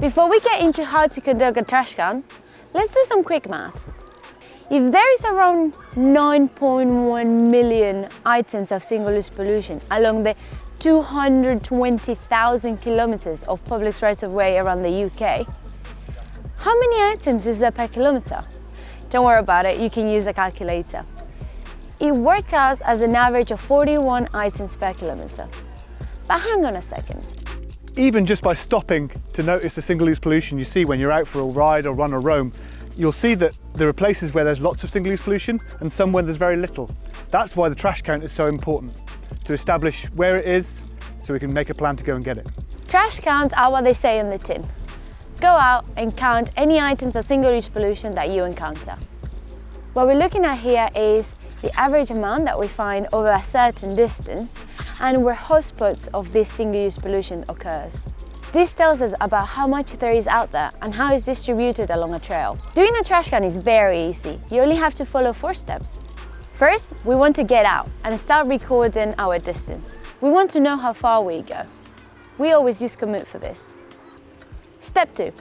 Before we get into how to conduct a trash count, let's do some quick maths. If there is around 9.1 million items of single-use pollution along the 220,000 kilometers of public rights-of-way around the UK, how many items is there per kilometer? Don't worry about it, you can use a calculator. It works out as an average of 41 items per kilometer. But hang on a second. Even just by stopping to notice the single-use pollution you see when you're out for a ride or run or roam, you'll see that there are places where there's lots of single-use pollution and some where there's very little. That's why the trash count is so important, to establish where it is so we can make a plan to go and get it. Trash counts are what they say on the tin. Go out and count any items of single-use pollution that you encounter. What we're looking at here is the average amount that we find over a certain distance and where hotspots of this single-use pollution occurs. This tells us about how much there is out there and how it's distributed along a trail. Doing a trash count is very easy. You only have to follow 4 steps. First, we want to get out and start recording our distance. We want to know how far we go. We always use commute for this. Step 2.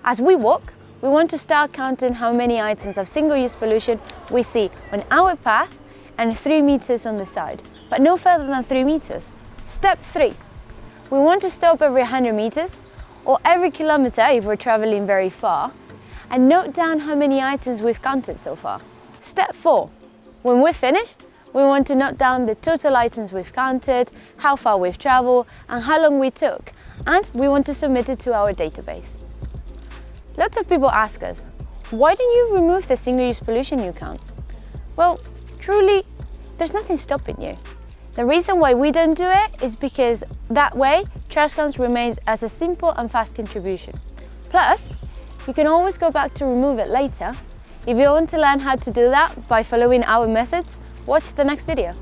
As we walk, we want to start counting how many items of single-use pollution we see on our path and 3 meters on the side, but no further than 3 meters. Step 3. We want to stop every 100 meters or every kilometer if we're traveling very far and note down how many items we've counted so far. Step 4. When we're finished, we want to note down the total items we've counted, how far we've traveled and how long we took, and we want to submit it to our database. Lots of people ask us, why don't you remove the single-use pollution you count? Well, truly, there's nothing stopping you. The reason why we don't do it is because that way, trash counts remains as a simple and fast contribution. Plus, you can always go back to remove it later. If you want to learn how to do that by following our methods, watch the next video.